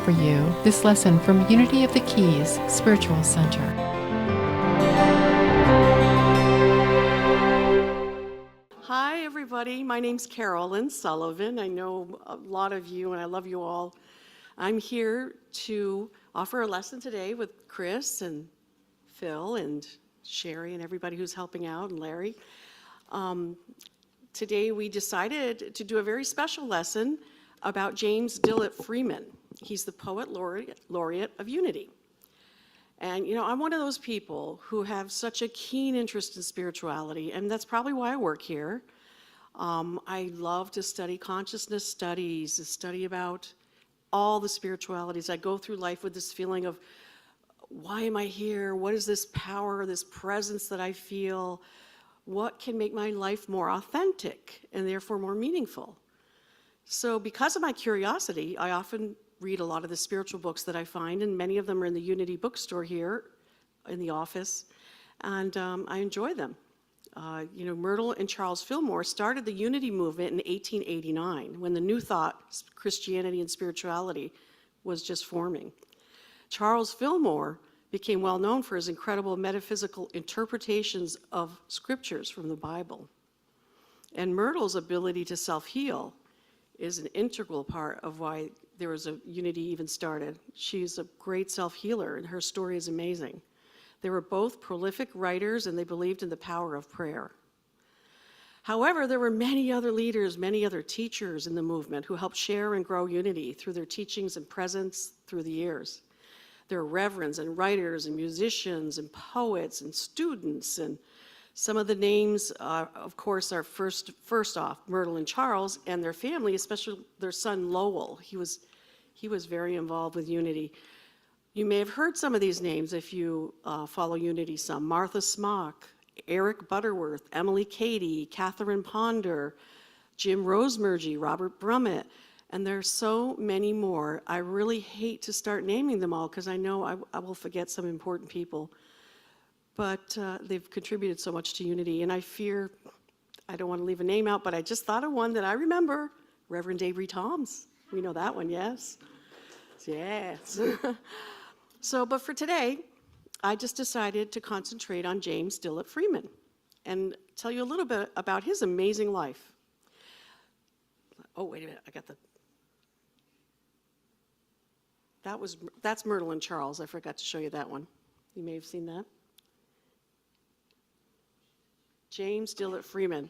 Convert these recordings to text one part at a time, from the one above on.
for you this lesson from Unity of the Keys Spiritual Center. Hi, everybody. My name's Carolyn Sullivan. I know a lot of you, and I love you all. I'm here to offer a lesson today with Chris and Phil and Sherry and everybody who's helping out, and Larry. Today we decided to do a very special lesson about James Dillet Freeman. He's the Poet Laureate of Unity. And you know, I'm one of those people who have such a keen interest in spirituality, and that's probably why I work here. I love to study consciousness studies, to study about all the spiritualities. I go through life with this feeling of, why am I here? What is this power, this presence that I feel? What can make my life more authentic and therefore more meaningful? So because of my curiosity, I often read a lot of the spiritual books that I find, and many of them are in the Unity bookstore here in the office, and I enjoy them. You know, Myrtle and Charles Fillmore started the Unity movement in 1889, when the New Thought, Christianity and spirituality, was just forming. Charles Fillmore became well known for his incredible metaphysical interpretations of scriptures from the Bible. And Myrtle's ability to self-heal is an integral part of why there was a Unity even started. She's a great self-healer, and her story is amazing. They were both prolific writers, and they believed in the power of prayer. However, there were many other leaders, many other teachers in the movement who helped share and grow Unity through their teachings and presence through the years. There are reverends and writers and musicians and poets and students, and some of the names, of course, are first off Myrtle and Charles and their family, especially their son Lowell. He was very involved with Unity. You may have heard some of these names if you follow Unity some. Martha Smock, Eric Butterworth, Emily Cady, Catherine Ponder, Jim Rosemergy, Robert Brummett. And there's so many more. I really hate to start naming them all because I know I will forget some important people. But they've contributed so much to Unity. And I fear, I don't want to leave a name out, but I just thought of one that I remember, Reverend Avery Toms. We know that one, yes? Yes. But for today, I just decided to concentrate on James Dillet Freeman and tell you a little bit about his amazing life. Oh, wait a minute, I got the... That's Myrtle and Charles. I forgot to show you that one. You may have seen that. James Dillet Freeman.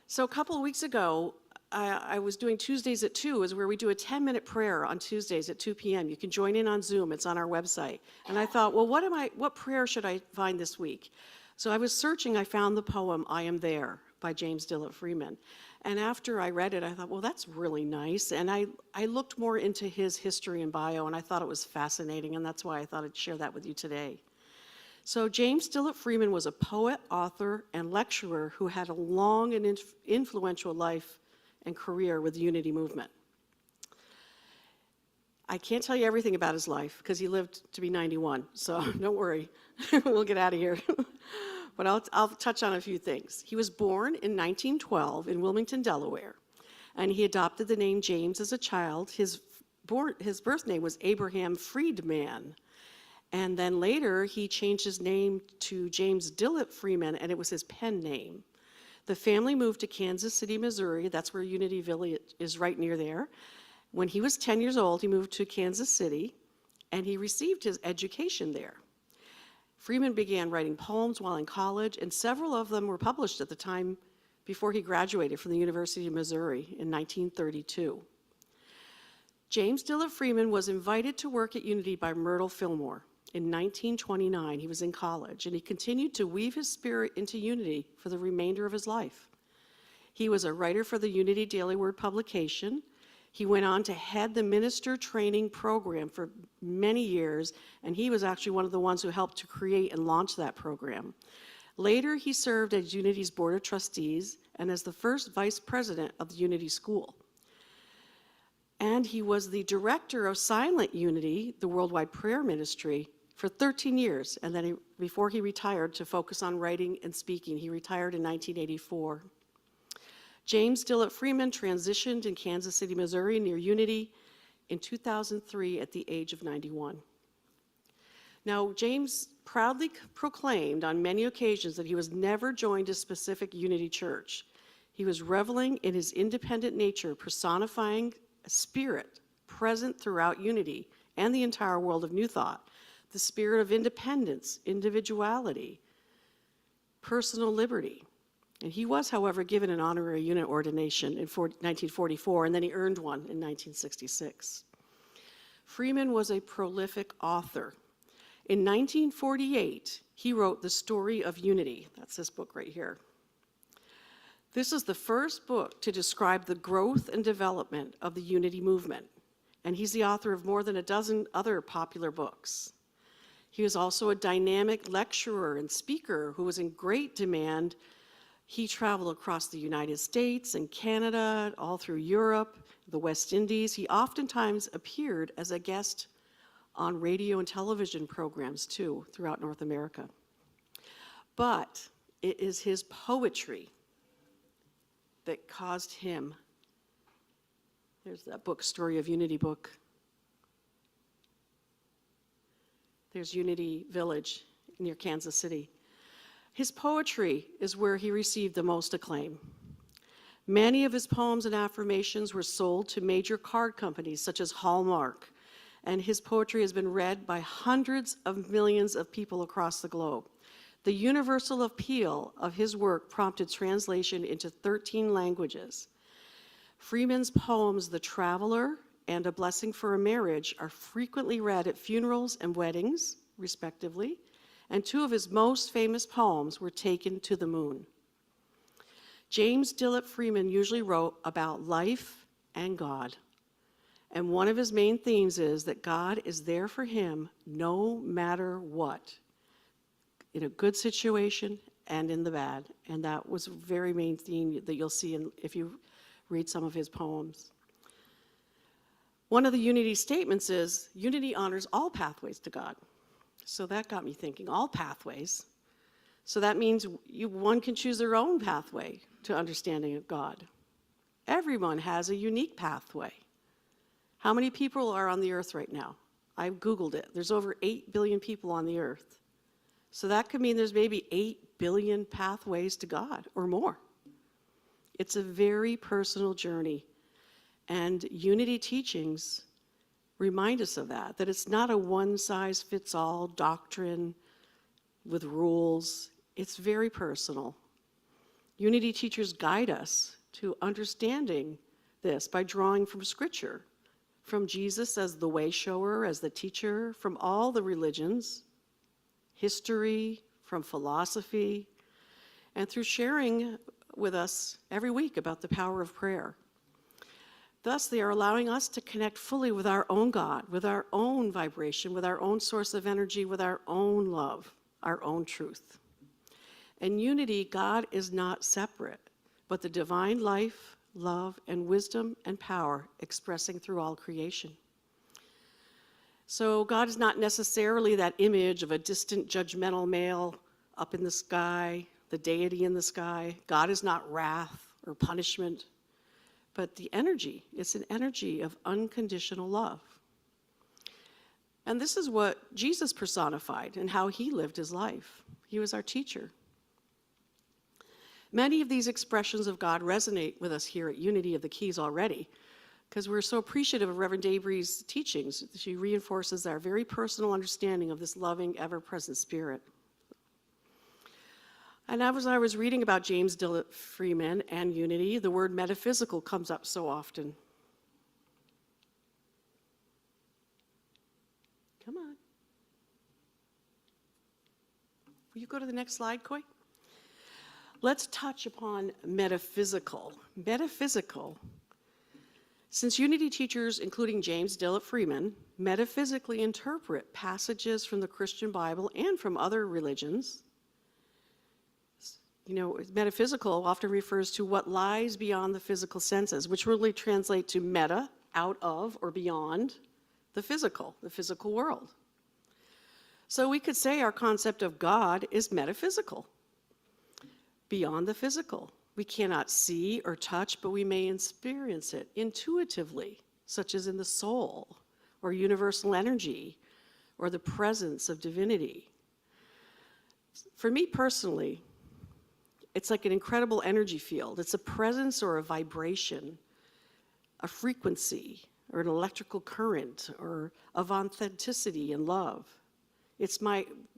So a couple of weeks ago, I was doing Tuesdays at 2, is where we do a 10-minute prayer on Tuesdays at 2 p.m. You can join in on Zoom. It's on our website. And I thought, well, what prayer should I find this week? So I was searching. I found the poem I Am There by James Dillet Freeman. And after I read it, I thought, well, that's really nice. And I looked more into his history and bio, and I thought it was fascinating, and that's why I thought I'd share that with you today. So James Dillet Freeman was a poet, author, and lecturer who had a long and influential life and career with the Unity movement. I can't tell you everything about his life because he lived to be 91, so don't worry, we'll get out of here. But I'll touch on a few things. He was born in 1912 in Wilmington, Delaware, and he adopted the name James as a child. His birth name was Abraham Freedman, and then later he changed his name to James Dillet Freeman, and it was his pen name. The family moved to Kansas City, Missouri. That's where Unity Village is, right near there. When he was 10 years old, he moved to Kansas City, and he received his education there. Freeman began writing poems while in college, and several of them were published at the time before he graduated from the University of Missouri in 1932. James Dillet Freeman was invited to work at Unity by Myrtle Fillmore. In 1929, he was in college, and he continued to weave his spirit into Unity for the remainder of his life. He was a writer for the Unity Daily Word publication. He went on to head the minister training program for many years, and he was actually one of the ones who helped to create and launch that program. Later, he served as Unity's Board of Trustees and as the first vice president of the Unity School. And he was the director of Silent Unity, the worldwide prayer ministry, for 13 years, and then before he retired to focus on writing and speaking. He retired in 1984. James Dillet Freeman transitioned in Kansas City, Missouri, near Unity. in 2003 at the age of 91. Now, James proudly proclaimed on many occasions that he was never joined a specific Unity church. He was reveling in his independent nature, personifying a spirit present throughout Unity and the entire world of New Thought, the spirit of independence, individuality, personal liberty. And he was, however, given an honorary unit ordination in 1944, and then he earned one in 1966. Freeman was a prolific author. In 1948, he wrote The Story of Unity. That's this book right here. This is the first book to describe the growth and development of the Unity movement, and he's the author of more than a dozen other popular books. He was also a dynamic lecturer and speaker who was in great demand. He traveled across the United States and Canada, all through Europe, the West Indies. He oftentimes appeared as a guest on radio and television programs, too, throughout North America. But it is his poetry that caused him, there's that book, Story of Unity book. There's Unity Village near Kansas City. His poetry is where he received the most acclaim. Many of his poems and affirmations were sold to major card companies such as Hallmark, and his poetry has been read by hundreds of millions of people across the globe. The universal appeal of his work prompted translation into 13 languages. Freeman's poems, The Traveler and A Blessing for a Marriage, are frequently read at funerals and weddings, respectively, and two of his most famous poems were taken to the moon. James Dillet Freeman usually wrote about life and God, and one of his main themes is that God is there for him no matter what, in a good situation and in the bad, and that was a very main theme that you'll see if you read some of his poems. One of the Unity statements is, Unity honors all pathways to God. So that got me thinking, all pathways. So that means one can choose their own pathway to understanding of God. Everyone has a unique pathway. How many people are on the earth right now? I Googled it. There's over 8 billion people on the earth. So that could mean there's maybe 8 billion pathways to God or more. It's a very personal journey. And Unity teachings remind us of that it's not a one-size-fits-all doctrine with rules. It's very personal. Unity teachers guide us to understanding this by drawing from Scripture, from Jesus as the way shower, as the teacher, from all the religions, history, from philosophy, and through sharing with us every week about the power of prayer. Thus, they are allowing us to connect fully with our own God, with our own vibration, with our own source of energy, with our own love, our own truth. In Unity, God is not separate, but the divine life, love, and wisdom and power expressing through all creation. So God is not necessarily that image of a distant judgmental male up in the sky, the deity in the sky. God is not wrath or punishment, but the energy, it's an energy of unconditional love. And this is what Jesus personified and how he lived his life. He was our teacher. Many of these expressions of God resonate with us here at Unity of the Keys already, because we're so appreciative of Reverend Debree's teachings. She reinforces our very personal understanding of this loving, ever-present spirit. And as I was reading about James Dillet Freeman and Unity, the word metaphysical comes up so often. Come on. Will you go to the next slide, Coy? Let's touch upon metaphysical. Metaphysical. Since Unity teachers, including James Dillet Freeman, metaphysically interpret passages from the Christian Bible and from other religions, metaphysical often refers to what lies beyond the physical senses, which really translate to meta, out of or beyond the physical world. So we could say our concept of God is metaphysical, beyond the physical. We cannot see or touch, but we may experience it intuitively such as in the soul, or universal energy, or the presence of divinity. For me personally, it's like an incredible energy field. It's a presence or a vibration, a frequency, or an electrical current, or of authenticity and love. It's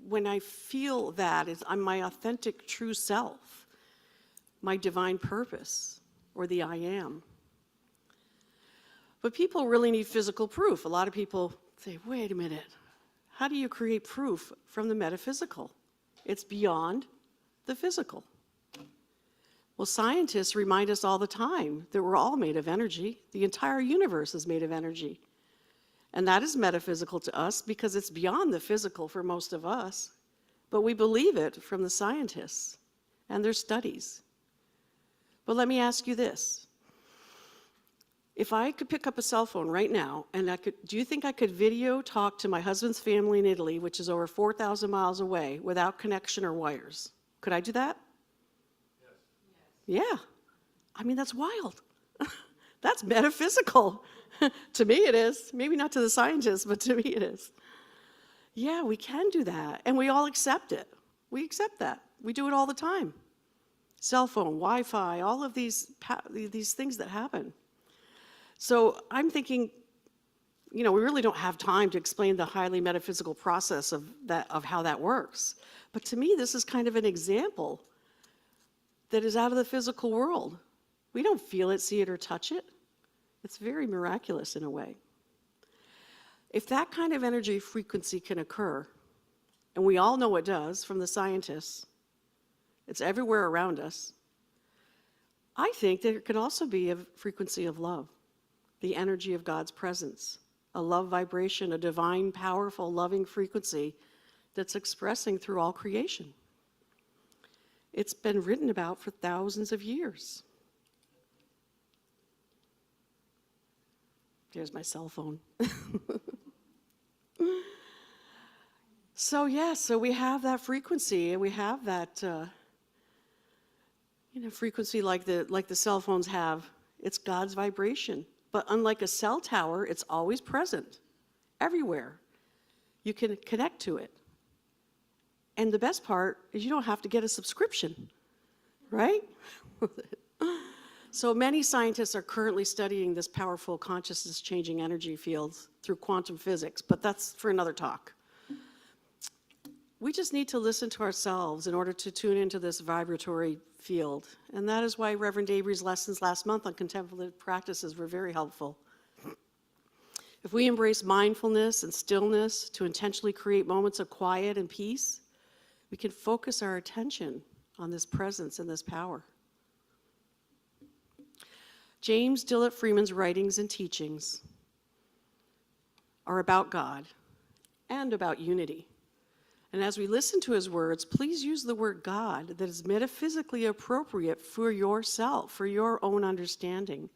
when I feel that, I'm my authentic true self, my divine purpose, or the I am. But people really need physical proof. A lot of people say, wait a minute, how do you create proof from the metaphysical? It's beyond the physical. Well, scientists remind us all the time that we're all made of energy. The entire universe is made of energy. And that is metaphysical to us because it's beyond the physical for most of us. But we believe it from the scientists and their studies. But let me ask you this. If I could pick up a cell phone right now and do you think I could video talk to my husband's family in Italy, which is over 4,000 miles away, without connection or wires? Could I do that? Yes. Yeah. I mean, that's wild. That's metaphysical. To me it is. Maybe not to the scientists, but to me it is. Yeah, we can do that. And we all accept it. We accept that. We do it all the time. Cell phone, Wi-Fi, all of these things that happen. So I'm thinking, we really don't have time to explain the highly metaphysical process of how that works. But to me, this is kind of an example that is out of the physical world. We don't feel it, see it, or touch it. It's very miraculous in a way. If that kind of energy frequency can occur, and we all know it does from the scientists, it's everywhere around us, I think there could also be a frequency of love, the energy of God's presence, a love vibration, a divine, powerful, loving frequency that's expressing through all creation. It's been written about for thousands of years. There's my cell phone. So we have that frequency, and we have that frequency like the cell phones have. It's God's vibration. But unlike a cell tower, it's always present, everywhere. You can connect to it. And the best part is you don't have to get a subscription, right? So many scientists are currently studying this powerful consciousness-changing energy fields through quantum physics, but that's for another talk. We just need to listen to ourselves in order to tune into this vibratory field. And that is why Reverend Avery's lessons last month on contemplative practices were very helpful. If we embrace mindfulness and stillness to intentionally create moments of quiet and peace, we can focus our attention on this presence and this power. James Dillet Freeman's writings and teachings are about God and about unity. And as we listen to his words, please use the word God that is metaphysically appropriate for yourself, for your own understanding.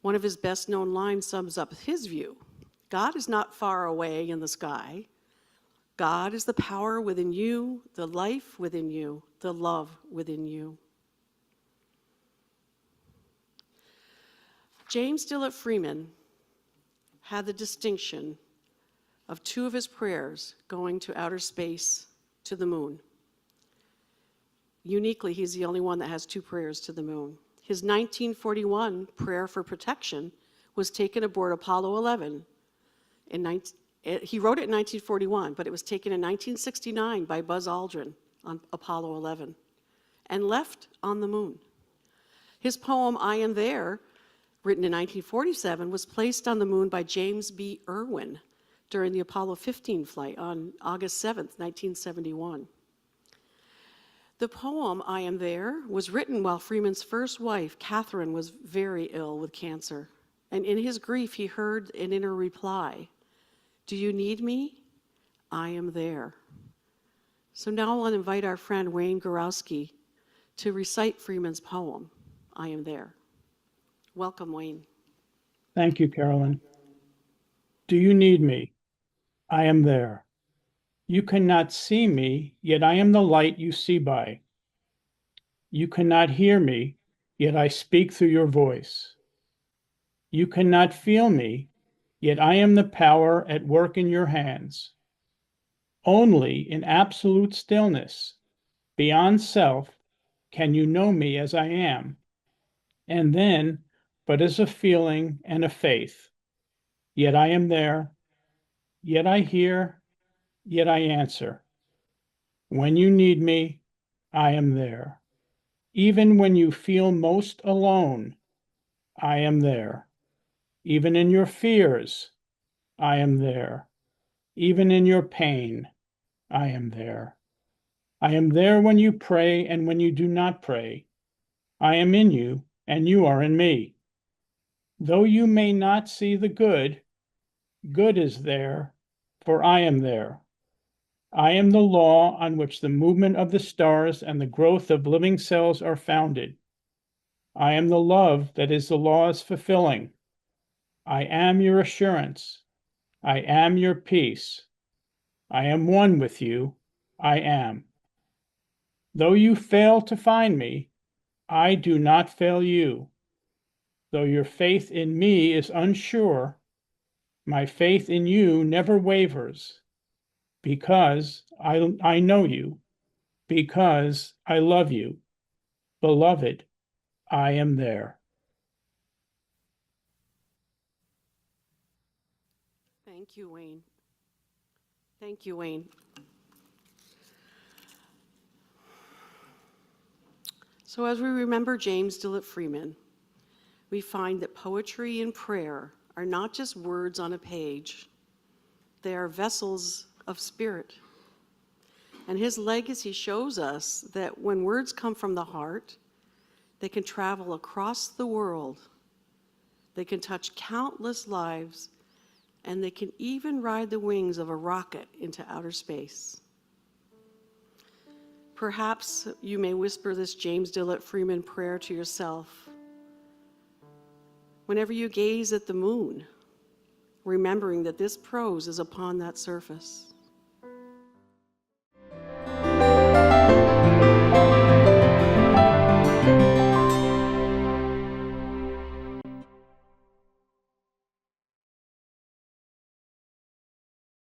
One of his best-known lines sums up his view. God is not far away in the sky. God is the power within you, the life within you, the love within you. James Dillet Freeman had the distinction of two of his prayers going to outer space to the moon. Uniquely, he's the only one that has two prayers to the moon. His 1941 prayer for protection was taken aboard Apollo 11. He wrote it in 1941, but it was taken in 1969 by Buzz Aldrin on Apollo 11 and left on the moon. His poem, I Am There, written in 1947, was placed on the moon by James B. Irwin during the Apollo 15 flight on August 7th, 1971. The poem, I Am There, was written while Freeman's first wife, Catherine, was very ill with cancer. And in his grief, he heard an inner reply, "Do you need me? I am there." So now I want to invite our friend Wayne Gorowski to recite Freeman's poem, I Am There. Welcome, Wayne. Thank you, Carolyn. Do you need me? I am there. You cannot see me, yet I am the light you see by. You cannot hear me, yet I speak through your voice. You cannot feel me, yet I am the power at work in your hands. Only in absolute stillness, beyond self, can you know me as I am, and then but as a feeling and a faith. Yet I am there, yet I hear, yet I answer. When you need me, I am there. Even when you feel most alone, I am there. Even in your fears, I am there. Even in your pain, I am there. I am there when you pray and when you do not pray. I am in you and you are in me. Though you may not see the good, good is there, for I am there. I am the law on which the movement of the stars and the growth of living cells are founded. I am the love that is the law's fulfilling. I am your assurance. I am your peace. I am one with you. I am. Though you fail to find me, I do not fail you. Though your faith in me is unsure, my faith in you never wavers, because I know you, because I love you. Beloved, I am there. Thank you, Wayne. Thank you, Wayne. So as we remember James Dillet Freeman, we find that poetry and prayer are not just words on a page. They are vessels of spirit. And his legacy shows us that when words come from the heart, they can travel across the world. They can touch countless lives, and they can even ride the wings of a rocket into outer space. Perhaps you may whisper this James Dillet Freeman prayer to yourself whenever you gaze at the moon, remembering that this prose is upon that surface.